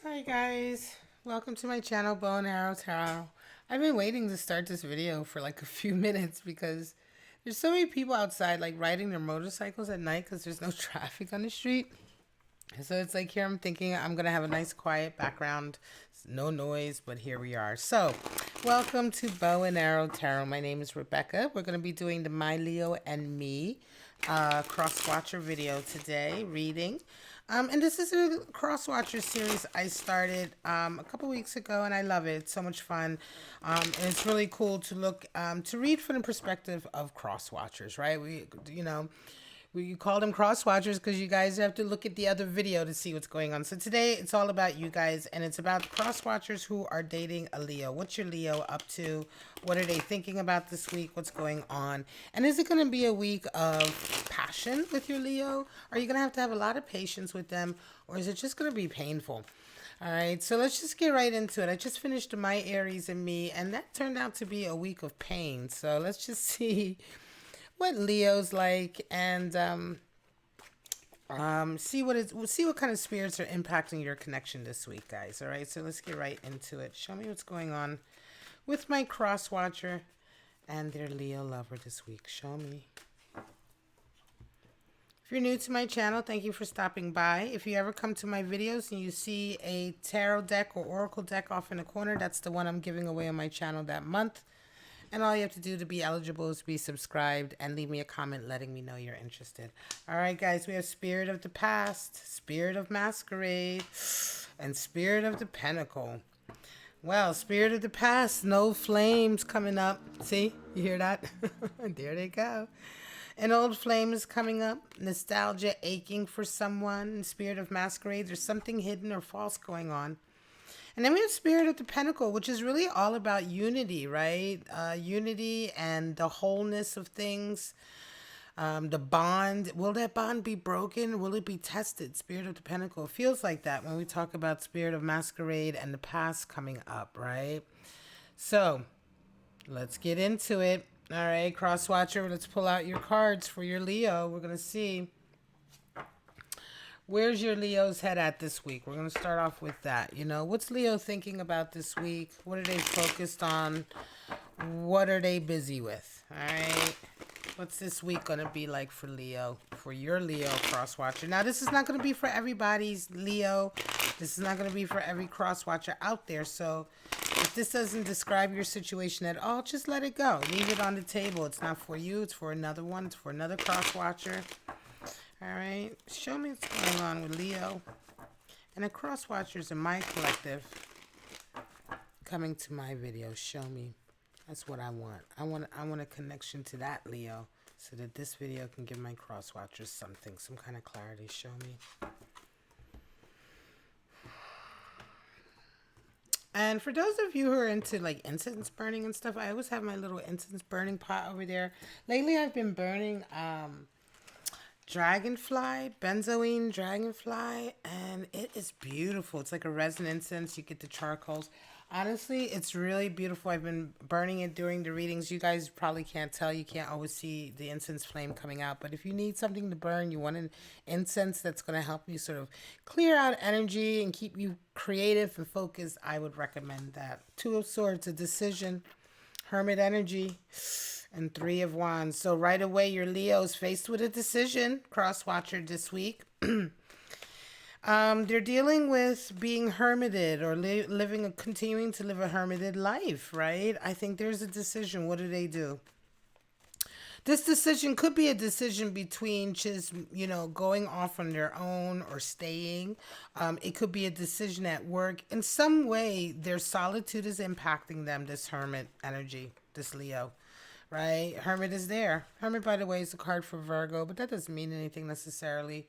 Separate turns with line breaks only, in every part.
Hi guys, welcome to my channel, Bow and Arrow Tarot. I've been waiting to start this video for like a few minutes because there's so many people outside like riding their motorcycles at night because there's no traffic on the street. So it's like here I'm thinking I'm going to have a nice quiet background, no noise, but here we are. So welcome to Bow and Arrow Tarot. My name is Rebecca. We're going to be doing the My Leo and Me cross-watcher video today, reading. And this is a cross-watcher series I started a couple weeks ago, and I love it. It's so much fun. And it's really cool to look, to read from the perspective of cross-watchers, right? We call them cross watchers because you guys have to look at the other video to see what's going on. So today it's all about you guys, and it's about cross watchers who are dating a Leo. What's your Leo up to? What are they thinking about this week? What's going on? And is it going to be a week of passion with your Leo? Are you going to have a lot of patience with them, or is it just going to be painful? All right, so let's just get right into it. I just finished My Aries and Me, and that turned out to be a week of pain. So let's just see what Leo's like, and see what kind of spirits are impacting your connection this week, guys. All right, so let's get right into it. Show me what's going on with my cross watcher and their Leo lover this week. Show me. If you're new to my channel, thank you for stopping by. If you ever come to my videos and you see a tarot deck or oracle deck off in the corner, that's the one I'm giving away on my channel that month. And all you have to do to be eligible is be subscribed and leave me a comment letting me know you're interested. All right, guys, we have Spirit of the Past, Spirit of Masquerade, and Spirit of the Pentacle. Well, Spirit of the Past, no flames coming up. See, you hear that? There they go. An old flame is coming up. Nostalgia aching for someone. Spirit of Masquerade, there's something hidden or false going on. And then we have Spirit of the Pentacle, which is really all about unity, right? Unity and the wholeness of things. The bond. Will that bond be broken? Will it be tested? Spirit of the Pentacle. It feels like that when we talk about Spirit of Masquerade and the past coming up, right? So, let's get into it. All right, Cross Watcher, let's pull out your cards for your Leo. We're going to see. Where's your Leo's head at this week? We're going to start off with that. You know, what's Leo thinking about this week? What are they focused on? What are they busy with? All right. What's this week going to be like for Leo? For your Leo cross watcher. Now, this is not going to be for everybody's Leo. This is not going to be for every cross watcher out there. So if this doesn't describe your situation at all, just let it go. Leave it on the table. It's not for you. It's for another one. It's for another cross watcher. All right, show me what's going on with Leo and the cross watchers in my collective coming to my video. Show me. That's what I want. I want a connection to that Leo so that this video can give my cross watchers something, some kind of clarity. Show me. And for those of you who are into like incense burning and stuff, I always have my little incense burning pot over there. Lately, I've been burning dragonfly, benzoin dragonfly, and it is beautiful. It's like a resin incense. You get the charcoals. Honestly, it's really beautiful. I've been burning it during the readings. You guys probably can't tell. You can't always see the incense flame coming out. But if you need something to burn, you want an incense that's going to help you sort of clear out energy and keep you creative and focused, I would recommend that. Two of Swords, a decision, Hermit energy, and Three of Wands. So right away, your Leo's faced with a decision, cross watcher this week. They're dealing with being hermited or continuing to live a hermited life, right? I think there's a decision. What do they do? This decision could be a decision between just, you know, going off on their own or staying. It could be a decision at work. In some way, their solitude is impacting them, this hermit energy, this Leo, right? Hermit is there. Hermit, by the way, is a card for Virgo, but that doesn't mean anything necessarily.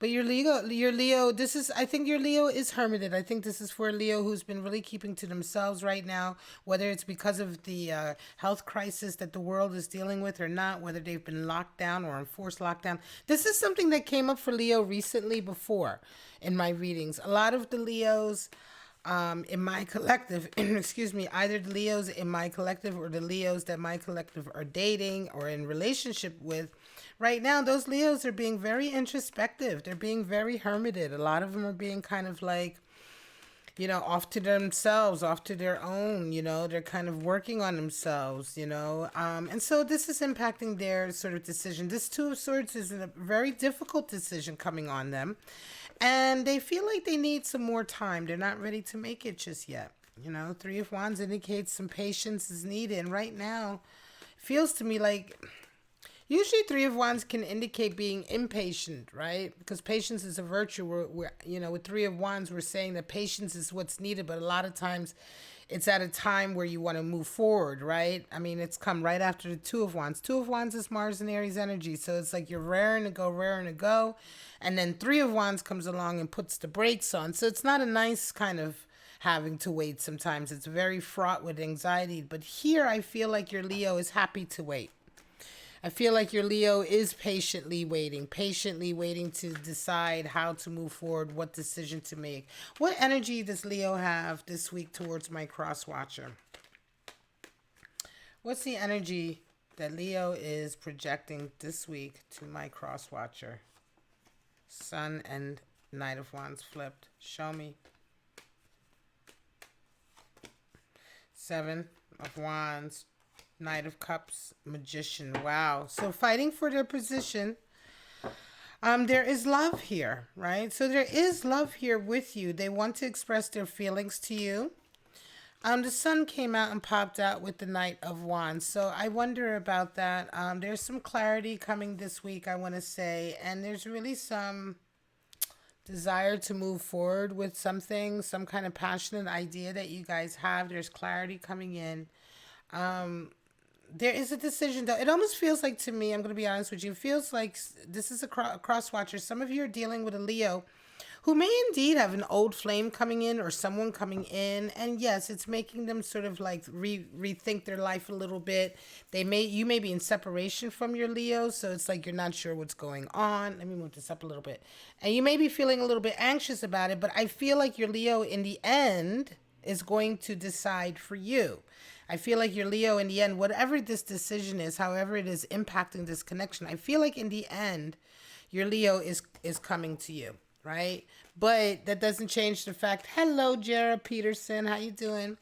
But your Leo, I think your Leo is hermited. I think this is for a Leo who's been really keeping to themselves right now, whether it's because of the health crisis that the world is dealing with or not, whether they've been locked down or enforced lockdown. This is something that came up for Leo recently before in my readings. A lot of the Leos in my collective, excuse me, either the Leos in my collective or the Leos that my collective are dating or in relationship with. Right now, those Leos are being very introspective. They're being very hermited. A lot of them are being kind of like, off to themselves, off to their own, they're kind of working on themselves, and so this is impacting their sort of decision. This Two of Swords is a very difficult decision coming on them, and they feel like they need some more time. They're not ready to make it just yet. Three of Wands indicates some patience is needed, and right now, it feels to me like usually Three of Wands can indicate being impatient, right? Because patience is a virtue. With Three of Wands, we're saying that patience is what's needed, but a lot of times it's at a time where you want to move forward, right? I mean, it's come right after the Two of Wands. Two of Wands is Mars and Aries energy, so it's like you're raring to go, and then Three of Wands comes along and puts the brakes on. So it's not a nice kind of having to wait sometimes. It's very fraught with anxiety, but here I feel like your Leo is happy to wait. I feel like your Leo is patiently waiting to decide how to move forward, what decision to make. What energy does Leo have this week towards my cross watcher? What's the energy that Leo is projecting this week to my cross watcher? Sun and Knight of Wands flipped. Show me. Seven of Wands. Knight of Cups, Magician. Wow. So fighting for their position. There is love here, right? So there is love here with you. They want to express their feelings to you. The Sun came out and popped out with the Knight of Wands. So I wonder about that. There's some clarity coming this week, I want to say. And there's really some desire to move forward with something, some kind of passionate idea that you guys have. There's clarity coming in. There is a decision, though. It almost feels like, to me, I'm going to be honest with you, it feels like this is a cross watcher. Some of you are dealing with a Leo who may indeed have an old flame coming in or someone coming in. And yes, it's making them sort of like rethink their life a little bit. You may be in separation from your Leo, so it's like you're not sure what's going on. Let me move this up a little bit. And you may be feeling a little bit anxious about it, but I feel like your Leo in the end is going to decide for you. I feel like your Leo in the end, whatever this decision is, however it is impacting this connection, I feel like in the end, your Leo is coming to you, right? But that doesn't change the fact, hello, Jared Peterson, how you doing?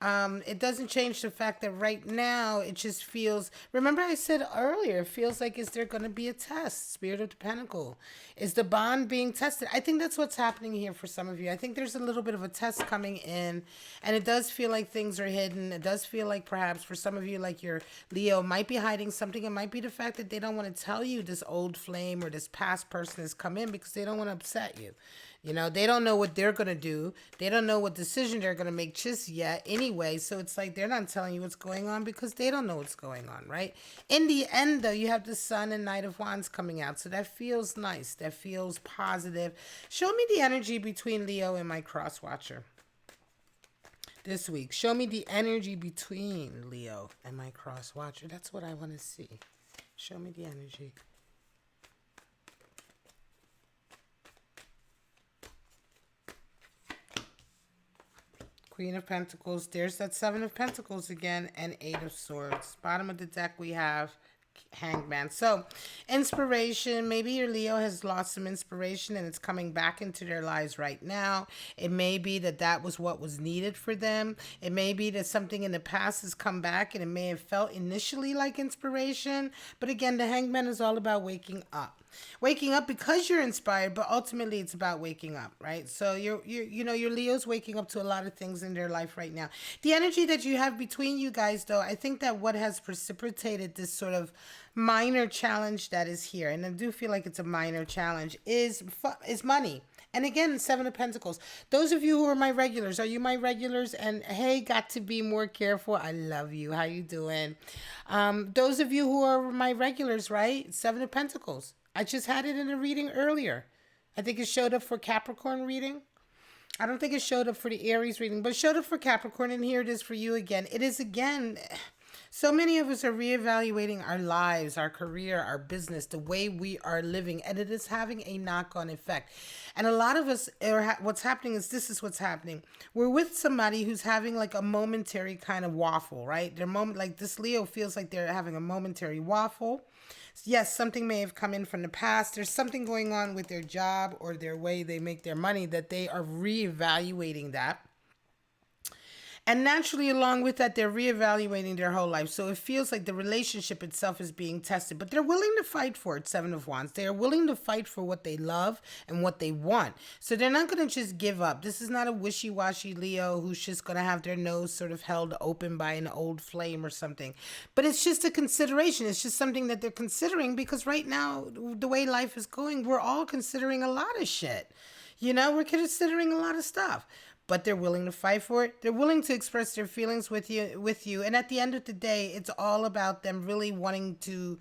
It doesn't change the fact that right now it just feels, remember I said earlier, it feels like, is there going to be a test? Spirit of the Pentacle. Is the bond being tested? I think that's what's happening here for some of you. I think there's a little bit of a test coming in, and it does feel like things are hidden. It does feel like perhaps for some of you, like your Leo might be hiding something. It might be the fact that they don't want to tell you this old flame or this past person has come in because they don't want to upset you. They don't know what they're going to do. They don't know what decision they're going to make just yet anyway. So it's like they're not telling you what's going on because they don't know what's going on, right? In the end, though, you have the Sun and Knight of Wands coming out. So that feels nice. That feels positive. Show me the energy between Leo and my cross watcher this week. Show me the energy between Leo and my cross watcher. That's what I want to see. Show me the energy. Queen of Pentacles. There's that Seven of Pentacles again, and Eight of Swords. Bottom of the deck we have Hanged Man. So, inspiration. Maybe your Leo has lost some inspiration and it's coming back into their lives right now. It may be that was what was needed for them. It may be that something in the past has come back and it may have felt initially like inspiration. But again, the Hanged Man is all about waking up. Waking up because you're inspired, but ultimately it's about waking up, right? So your Leo's waking up to a lot of things in their life right now. The energy that you have between you guys, though, I think that what has precipitated this sort of minor challenge that is here, and I do feel like it's a minor challenge, is money. And again, Seven of Pentacles. Those of you who are my regulars, are you my regulars? And hey, got to be more careful. I love you. How you doing? Those of you who are my regulars, right? Seven of Pentacles. I just had it in a reading earlier. I think it showed up for Capricorn reading. I don't think it showed up for the Aries reading, but it showed up for Capricorn, and here it is for you again. It is, again, So many of us are reevaluating our lives, our career, our business, the way we are living, and it is having a knock-on effect. And a lot of us what's happening is this is what's happening. We're with somebody who's having like a momentary kind of waffle, right? Their moment, like this Leo feels like they're having a momentary waffle. Yes, something may have come in from the past. There's something going on with their job or their way they make their money that they are reevaluating that. And naturally, along with that, they're reevaluating their whole life. So it feels like the relationship itself is being tested, but they're willing to fight for it. Seven of Wands. They are willing to fight for what they love and what they want. So they're not going to just give up. This is not a wishy-washy Leo who's just going to have their nose sort of held open by an old flame or something. But it's just a consideration. It's just something that they're considering because right now, the way life is going, we're all considering a lot of shit. You know, we're considering a lot of stuff. But they're willing to fight for it. They're willing to express their feelings with you. And at the end of the day, it's all about them really wanting to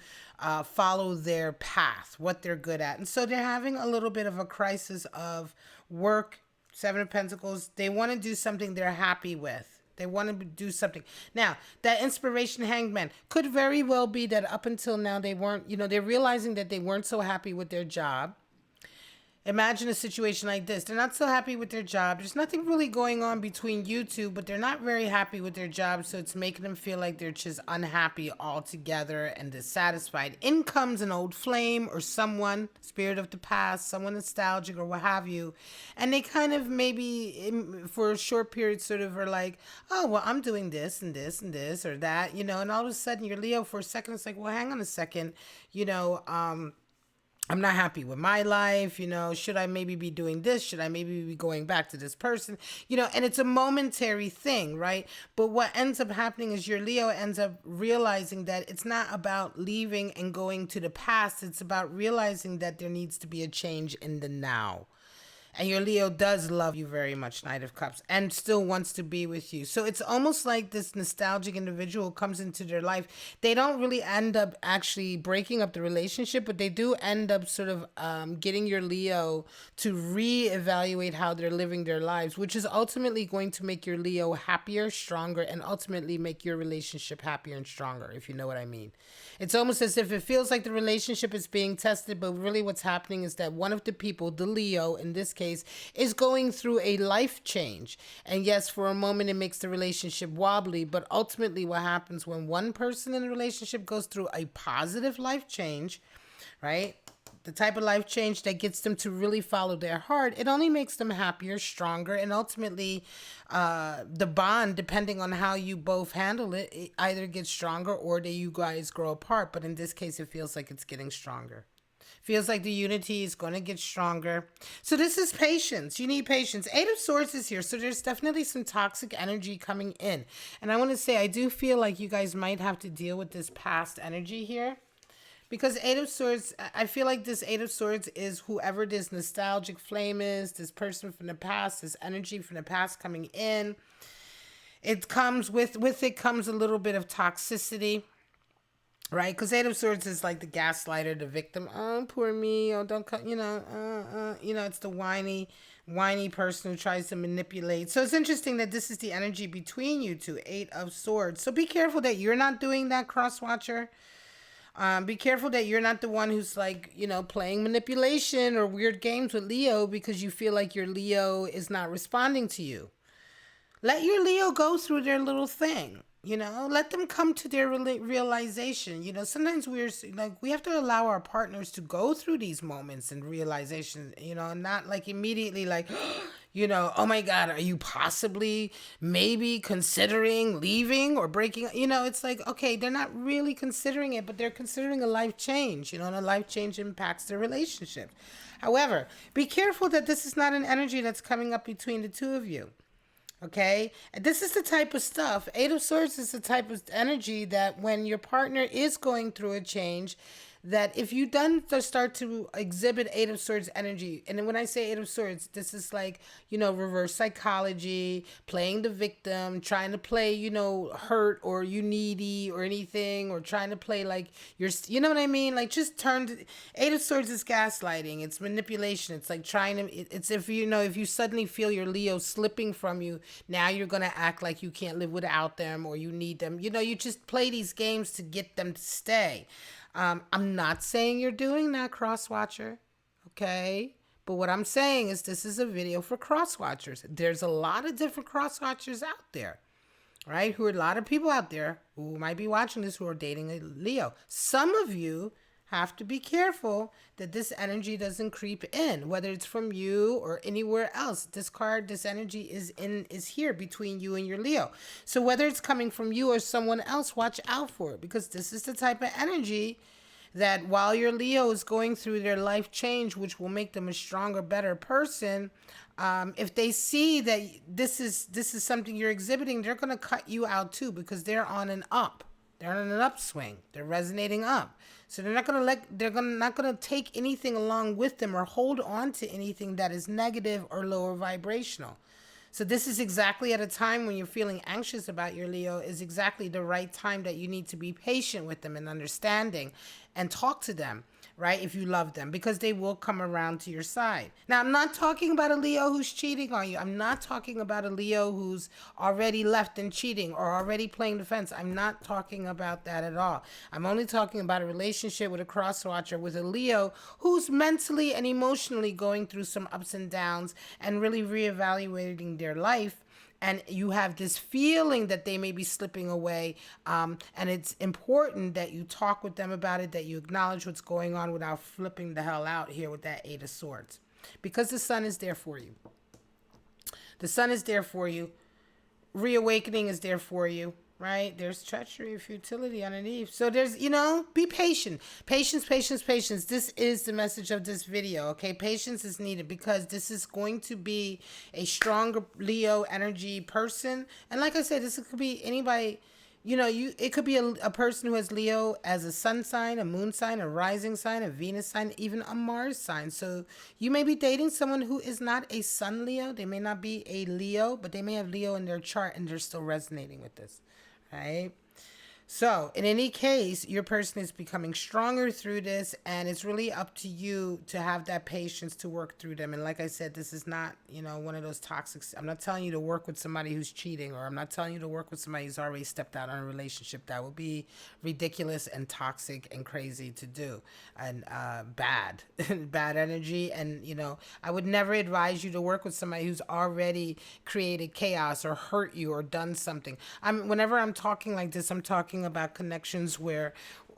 follow their path, what they're good at. And so they're having a little bit of a crisis of work, Seven of Pentacles. They want to do something they're happy with. They want to do something. Now, that inspiration hangman could very well be that up until now they weren't, they're realizing that they weren't so happy with their job. Imagine a situation like this. They're not so happy with their job. There's nothing really going on between you two, but they're not very happy with their job, so it's making them feel like they're just unhappy altogether and dissatisfied. In comes an old flame or someone, spirit of the past, someone nostalgic or what have you, and they kind of maybe for a short period sort of are like, oh, well, I'm doing this and this and this or that, and all of a sudden you're Leo for a second. It's like, well, hang on a second, I'm not happy with my life, should I maybe be doing this? Should I maybe be going back to this person? And it's a momentary thing, right? But what ends up happening is your Leo ends up realizing that it's not about leaving and going to the past. It's about realizing that there needs to be a change in the now. And your Leo does love you very much, Knight of Cups, and still wants to be with you. So it's almost like this nostalgic individual comes into their life. They don't really end up actually breaking up the relationship, but they do end up sort of getting your Leo to reevaluate how they're living their lives, which is ultimately going to make your Leo happier, stronger, and ultimately make your relationship happier and stronger, if you know what I mean. It's almost as if it feels like the relationship is being tested, but really what's happening is that one of the people, the Leo in this case, is going through a life change. And yes, for a moment it makes the relationship wobbly, but ultimately what happens when one person in a relationship goes through a positive life change, right? The type of life change that gets them to really follow their heart, it only makes them happier, stronger, and ultimately the bond, depending on how you both handle it, it either gets stronger or that you guys grow apart. But in this case, it feels like it's getting stronger. Feels like the unity is going to get stronger. So this is patience. You need patience. Eight of Swords is here. So there's definitely some toxic energy coming in. And I want to say, I do feel like you guys might have to deal with this past energy here. Because Eight of Swords, I feel like this Eight of Swords is whoever this nostalgic flame is, this person from the past, this energy from the past coming in. It comes with it comes a little bit of toxicity, right? Because Eight of Swords is like the gaslighter, the victim. Oh, poor me. Oh, don't cut, it's the whiny person who tries to manipulate. So it's interesting that this is the energy between you two, Eight of Swords. So be careful that you're not doing that, cross-watcher. Be careful that you're not the one who's like, playing manipulation or weird games with Leo because you feel like your Leo is not responding to you. Let your Leo go through their little thing, let them come to their realization. Sometimes we have to allow our partners to go through these moments and realization, and not like immediately like, oh my God, are you possibly maybe considering leaving or breaking? It's like, okay, they're not really considering it, but they're considering a life change, and a life change impacts their relationship. However, be careful that this is not an energy that's coming up between the two of you. Okay, and this is the type of stuff. Eight of Swords is the type of energy that when your partner is going through a change, that if you then start to exhibit Eight of Swords energy, and then when I say Eight of Swords, this is like, reverse psychology, playing the victim, trying to play, hurt or you needy or anything, or trying to play like you know what I mean? Like just Eight of Swords is gaslighting. It's manipulation. It's like trying to, it's if if you suddenly feel your Leo slipping from you, now you're going to act like you can't live without them or you need them. You just play these games to get them to stay. I'm not saying you're doing that, cross watcher, okay? But what I'm saying is this is a video for cross watchers. There's a lot of different cross watchers out there, right? A lot of people out there who might be watching this who are dating a Leo. Some of you have to be careful that this energy doesn't creep in, whether it's from you or anywhere else. This energy is here between you and your Leo. So whether it's coming from you or someone else, watch out for it, because this is the type of energy that while your Leo is going through their life change, which will make them a stronger, better person, if they see that this is something you're exhibiting, they're going to cut you out too, because they're on an up. They're on an upswing. They're resonating up. So they're not going to take anything along with them or hold on to anything that is negative or lower vibrational. So this is exactly at a time when you're feeling anxious about your Leo, is exactly the right time that you need to be patient with them and understanding and talk to them, right? If you love them, because they will come around to your side. Now, I'm not talking about a Leo who's cheating on you. I'm not talking about a Leo who's already left and cheating or already playing defense. I'm not talking about that at all. I'm only talking about a relationship with a cross watcher, with a Leo who's mentally and emotionally going through some ups and downs and really reevaluating their life. And you have this feeling that they may be slipping away. And it's important that you talk with them about it, that you acknowledge what's going on without flipping the hell out here with that Eight of Swords. Because the sun is there for you. The sun is there for you. Reawakening is there for you. Right? There's treachery and futility underneath. So there's, be patient. Patience, patience, patience. This is the message of this video, okay? Patience is needed, because this is going to be a stronger Leo energy person. And like I said, this could be anybody, it could be a person who has Leo as a sun sign, a moon sign, a rising sign, a Venus sign, even a Mars sign. So you may be dating someone who is not a sun Leo. They may not be a Leo, but they may have Leo in their chart and they're still resonating with this. Right? So in any case, your person is becoming stronger through this, and it's really up to you to have that patience to work through them. And like I said, this is not, one of those toxic. I'm not telling you to work with somebody who's cheating, or I'm not telling you to work with somebody who's already stepped out on a relationship. That would be ridiculous and toxic and crazy to do, and bad, bad energy. And, I would never advise you to work with somebody who's already created chaos or hurt you or done something. Whenever I'm talking like this, I'm talking about connections where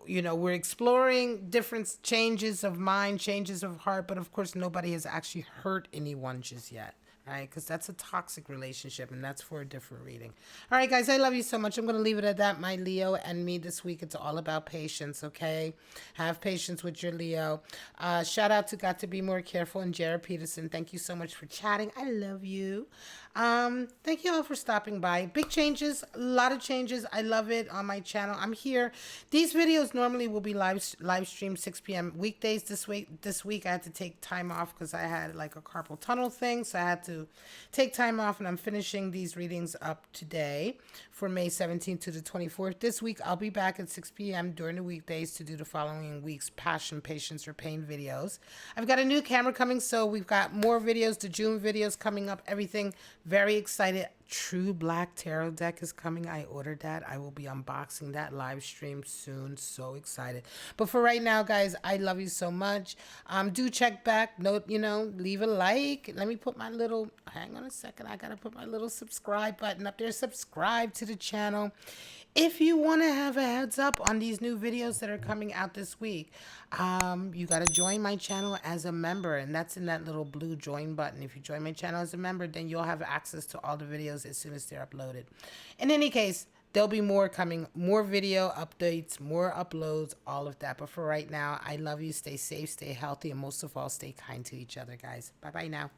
we're exploring different changes of mind, changes of heart, but of course nobody has actually hurt anyone just yet, right? Because that's a toxic relationship, and that's for a different reading. All right, guys, I love you so much. I'm going to leave it at that. My Leo and me this week, it's all about patience, okay? Have patience with your Leo. Shout out to Got to Be More Careful and Jared Peterson. Thank you so much for chatting. I love you. Thank you all for stopping by. Big changes, a lot of changes. I love it on my channel. I'm here. These videos normally will be live streamed 6 p.m. weekdays. This week I had to take time off because I had like a carpal tunnel thing, so I had to take time off, and I'm finishing these readings up today for May 17th to the 24th. This week I'll be back at 6 p.m. during the weekdays to do the following week's passion, patience, or pain videos. I've got a new camera coming, so we've got more videos, the June videos coming up, everything. Very excited. True Black Tarot deck is coming. I ordered that. I will be unboxing that live stream soon. So excited. But for right now, guys, I love you so much. Do check back. Note, leave a like. Let me put my little, hang on a second. I got to put my little subscribe button up there. Subscribe to the channel. If you want to have a heads up on these new videos that are coming out this week, you got to join my channel as a member, and that's in that little blue join button. If you join my channel as a member, then you'll have access to all the videos as soon as they're uploaded. In any case, there'll be more coming, more video updates, more uploads, all of that. But for right now, I love you. Stay safe, stay healthy, and most of all, stay kind to each other, guys. Bye-bye now.